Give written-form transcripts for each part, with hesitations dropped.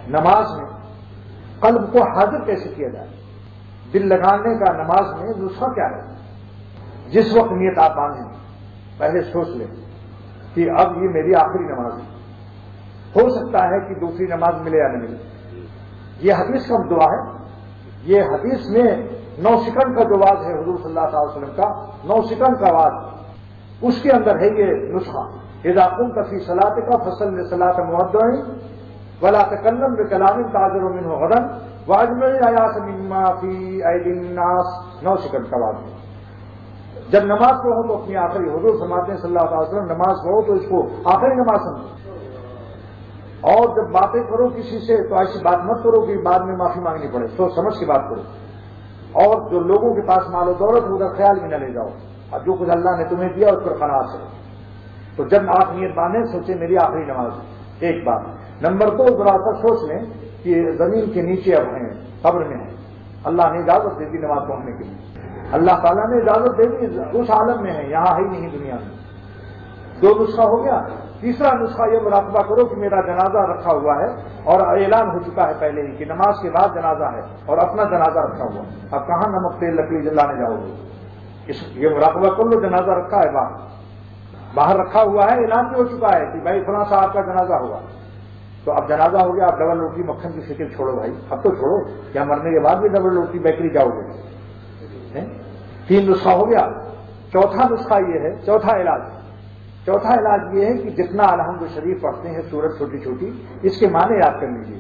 نماز میں قلب کو حاضر کیسے کیا جائے؟ دل لگانے کا نماز میں نسخہ کیا ہے؟ جس وقت نیت آپ باندھیں پہلے سوچ لیں کہ اب یہ میری آخری نماز ہے، ہو سکتا ہے کہ دوسری نماز ملے یا نہ ملے. یہ حدیث کا دعا ہے. یہ حدیث میں 9 سیکنڈ کا جو واز ہے حضور صلی اللہ علیہ وسلم کا، 9 سیکنڈ کا واز، اس کے اندر ہے یہ نسخہ. اذا قمت فی صلاتک فصل صلاۃ مودع ولا تکلم بکلام تعذر منه غدا واجمع الایات مما فی ایدی الناس. 9 سیکنڈ کا واز. جب نماز پڑھو تو اپنی آخری، حضور فرماتے ہیں صلی اللہ علیہ وسلم، نماز پڑھو تو اس کو آخری نماز سمجھو، اور جب باتیں کرو کسی سے تو ایسی بات مت کرو کہ بعد میں معافی مانگنی پڑے. سوچ سمجھ کے بات کرو. اور جو لوگوں کے پاس مال و دولت ادھر خیال بھی نہ لے جاؤ. اب جو کچھ اللہ نے تمہیں دیا اس پر قناعت کرو. تو جب آپ نیت باندھیں سوچیں میری آخری نماز ہے. ایک بات. نمبر 2، ذرا سا سوچ لیں کہ زمین کے نیچے اب ہیں، قبر میں ہیں. اللہ نے اجازت دے دی نماز پڑھنے کے لیے. اللہ تعالیٰ نے اجازت دے دی، اس عالم میں ہے، یہاں ہے ہی نہیں دنیا میں. 2 نسخہ ہو گیا. تیسرا نسخہ یہ مراقبہ کرو کہ میرا جنازہ رکھا ہوا ہے اور اعلان ہو چکا ہے پہلے ہی کہ نماز کے بعد جنازہ ہے اور اپنا جنازہ رکھا ہوا ہے. اب کہاں نمک تیل لکڑی جلانے جاؤ گے؟ یہ مراقبہ کر لو. جنازہ رکھا ہے باہر رکھا ہوا ہے، اعلان بھی ہو چکا ہے کہ بھائی فلاں صاحب کا جنازہ ہوگا. تو اب جنازہ ہو گیا. اب ڈبل روٹی مکھن کی فکر چھوڑو بھائی، اب تو چھوڑو. کیا مرنے کے بعد بھی ڈبل روٹی بیکری جاؤ گے؟ 3 نسخہ ہو گیا. چوتھا نسخہ یہ ہے، چوتھا علاج یہ ہے کہ جتنا الحمد شریف پڑھتے ہیں سورت چھوٹی چھوٹی، اس کے معنی یاد کر لیجیے.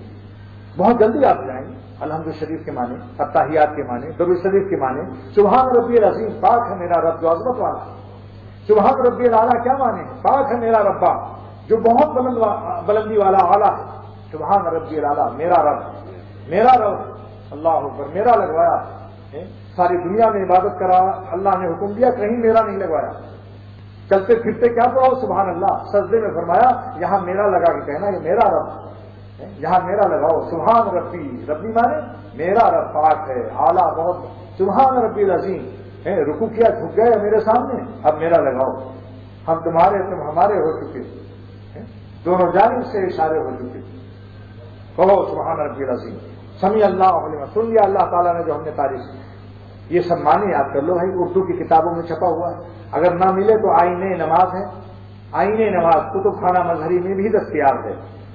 بہت جلدی یاد جائیں گے. الحمد شریف کے معنی، التحیات کے معنی، درود شریف کے معنی. سبحان ربی العظیم، پاک ہے میرا رب جو عظمت والا ہے. سبحان ربی الاعلیٰ کیا معنی؟ پاک ہے میرا ربا جو بہت بلندی والا اعلیٰ ہے. سبحان ربی الاعلیٰ، میرا رب اللہ اکبر. میرا لگوایا، ساری دنیا میں عبادت کرا، اللہ نے حکم دیا، کہیں میرا نہیں لگوایا. چلتے پھرتے کیا پڑھو؟ سبحان اللہ. سجدے میں فرمایا یہاں میرا لگا کے کہنا یہ میرا رب، یہاں میرا لگاؤ. سبحان ربی مانے میرا رب پاک ہے، اعلیٰ بہت. سبحان ربی العظیم، رکوع کیا، جھک گئے میرے سامنے، اب میرا لگاؤ. ہم تمہارے تم ہمارے ہو چکے، دونوں جانب سے اشارے ہو چکے. کہو سبحان ربی العظیم. سمیع اللہ لمن، سن لیا اللہ تعالیٰ نے جو ہم نے تعریف کی. یہ سب معنی یاد کر لو بھائی. اردو کی کتابوں میں چھپا ہوا ہے. اگر نہ ملے تو آئین نماز ہے. آئین نماز کتب خانہ مظہری میں بھی دستیاب ہے.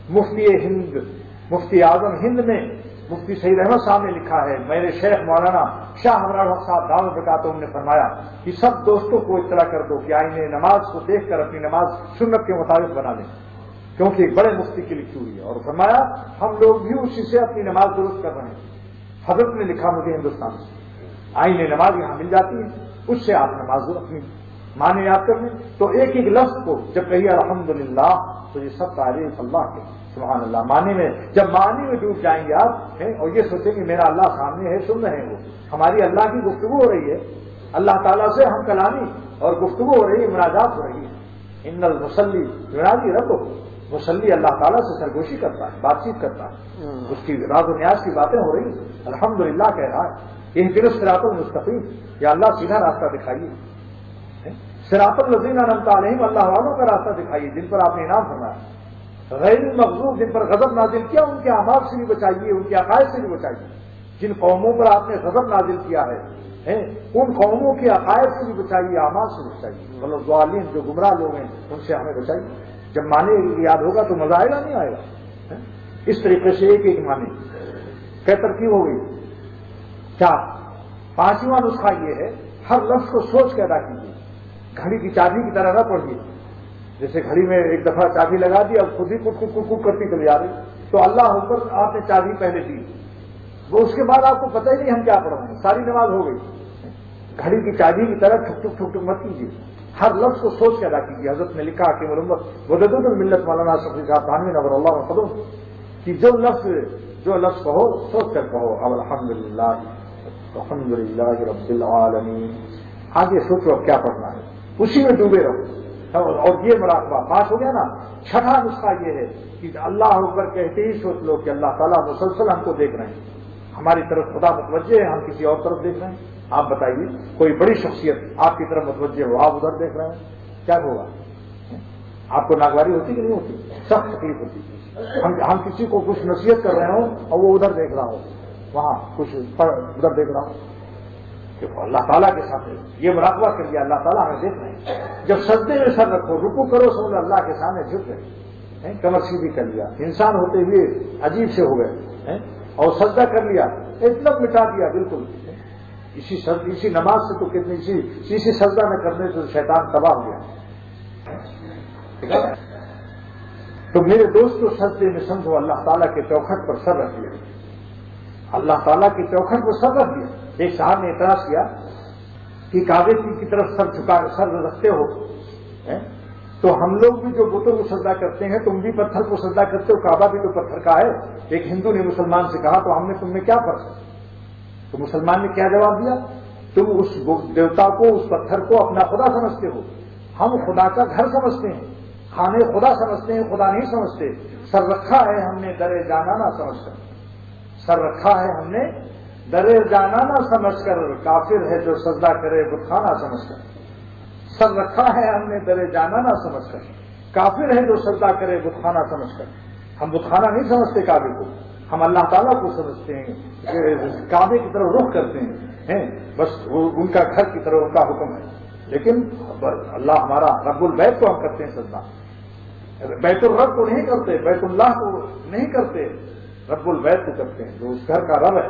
مفتی اعظم ہند میں مفتی سعید احمد صاحب نے لکھا ہے. میرے شیخ مولانا شاہ حکیم صاحب دعوت بکاتوں نے فرمایا کہ سب دوستوں کو اطلاع کر دو کہ آئین نماز کو دیکھ کر اپنی نماز سنت کے مطابق بنا لیں، کیونکہ ایک بڑے مفتی کی لکھی ہوئی ہے. اور فرمایا ہم لوگ بھی اسی سے اپنی نماز درست کر رہے ہیں. حضرت نے لکھا مجھے ہندوستان سے، آئین نماز یہاں مل جاتی ہے، اس سے آپ نماز اپنی معنی یاد کر لیں. تو ایک لفظ کو جب کہیے الحمدللہ تو یہ سب تعریف اللہ کے، سبحان اللہ. معنی میں جب معنی میں ڈوب جائیں گے آپ اور یہ سوچیں کہ میرا اللہ سامنے ہے، سن رہے ہیں، وہ ہماری اللہ کی گفتگو ہو رہی ہے، اللہ تعالیٰ سے ہم کلامی اور گفتگو ہو رہی ہے، مناجات ہو رہی ہے. ان المصلی ینادی ربہ، مصلی اللہ تعالیٰ سے سرگوشی کرتا ہے، بات چیت کرتا ہے، اس کی راز و نیاز کی باتیں ہو رہی ہیں. الحمدللہ کہہ رہا ہے. اہدنا الصراط المستقیم، یا اللہ سیدھا راستہ دکھائیے. صراط الذین انعمت علیہم، اللہ والوں کا راستہ دکھائیے جن پر آپ نے انعام فرمایا. غیر المغضوب، جن پر غضب نازل کیا ان کے اعمال سے بھی بچائیے، ان کے عقائد سے بھی بچائیے. جن قوموں پر آپ نے غضب نازل کیا ہے ان قوموں کے عقائد سے بھی بچائیے، اعمال سے بھی بچائیے. مطلب ظالم جو گمراہ لوگ ہیں ان سے ہمیں بچائیے. جب معنی یاد ہوگا تو مزہ آئے گا نہیں آئے گا. اس طریقے سے ایک معنی کیا ترکیب ہو گئی. 4. 5واں نسخہ یہ ہے ہر لفظ کو سوچ کے ادا کیجیے. گھڑی کی چابی کی طرح نہ پڑھیے. جیسے گھڑی میں ایک دفعہ چابی لگا دی، اب خود ہی کٹ کرتی چلی جا رہی. تو اللہ اوپر آپ نے چابی پہلے دی، وہ اس کے بعد آپ کو پتہ ہی نہیں ہم کیا پڑھ رہے ہیں، ساری نماز ہو گئی. گھڑی کی چابی کی طرح ٹھک ٹھک ٹھک ٹھک مت کیجیے. ہر لفظ کو سوچ کے ادا کیجیے. حضرت نے لکھا کہ مدد الملت مولانا صاحب تھانوی نور اللہ قدم کہ جو لفظ کہو سوچ کر کہو. الحمدللہ الحمدللہ رب العالمین. آگے سوچو اب کیا پڑھنا ہے، اسی میں ڈوبے رہو. اور یہ مراقبہ 5 ہو گیا نا. 6واں نسخہ یہ ہے کہ اللہ اکبر کہتے ہی سوچ لو کہ اللہ تعالیٰ مسلسل ہم کو دیکھ رہے ہیں، ہماری طرف خدا متوجہ ہے، ہم کسی اور طرف دیکھ رہے ہیں. آپ بتائیے کوئی بڑی شخصیت آپ کی طرف متوجہ ہو، آپ ادھر دیکھ رہے ہیں، کیا ہوگا؟ آپ کو ناگواری ہوتی کہ نہیں ہوتی؟ سخت تکلیف ہوتی. ہم کسی کو کچھ نصیحت کر رہے ہوں اور وہ ادھر دیکھ رہا ہو، وہاں کچھ ادھر دیکھ رہا ہوں، کہ اللہ تعالیٰ کے ساتھ یہ مراقبہ کر لیا، اللہ تعالیٰ ہمیں دیکھ رہے ہیں۔ جب سجدے میں سر رکھو، رکوع کرو، سو اللہ کے سامنے جھک گئے، کمر سیدھی کر لیا، انسان ہوتے ہوئے عجیب سے ہو گئے، اور سجدہ کر لیا، اتنا مٹا دیا بالکل۔ اسی نماز سے تو کتنی اسی سجدہ میں کرنے سے شیطان تباہ ہو گیا۔ تو میرے دوستو، سجدے میں سمجھو اللہ تعالیٰ کے چوکھٹ پر سر رکھ دیا، اللہ تعالیٰ کی چوکھٹ پر سر رکھ دیا۔ ایک صاحب نے اعتراض کیا کہ کعبے کی طرف سر رکھتے ہو، تو ہم لوگ بھی جو بتوں کو سجدہ کرتے ہیں تم بھی پتھر کو سجدہ کرتے ہو، کعبہ بھی تو پتھر کا ہے۔ ایک ہندو نے مسلمان سے کہا تو ہم نے تم میں کیا فرق ہے؟ تو مسلمان نے کیا جواب دیا؟ تم اس دیوتا کو، اس پتھر کو اپنا خدا سمجھتے ہو، ہم خدا کا گھر سمجھتے ہیں، خانے خدا سمجھتے ہیں، خدا نہیں سمجھتے۔ سر رکھا ہے ہم نے در جانانہ سمجھ کر، سر رکھا ہے ہم نے در جانانہ سمجھ کر، کافر ہے جو سجدہ کرے بت خانہ سمجھ کر۔ سر رکھا ہے ہم نے در جانانہ سمجھ کر، کافر ہے جو سجدہ کرے بت خانہ سمجھ کر۔ ہم بت خانہ نہیں سمجھتے کعبے کو، ہم اللہ تعالیٰ کو سمجھتے ہیں، کعبے کی طرف رخ کرتے ہیں، بس ان کا گھر کی طرف ان کا حکم ہے۔ لیکن اللہ ہمارا رب البیت کو ہم کرتے ہیں سجدہ، بیت الرب کو نہیں کرتے، بیت اللہ کو نہیں کرتے، رب البیت کو کرتے ہیں جو اس گھر کا رب ہے۔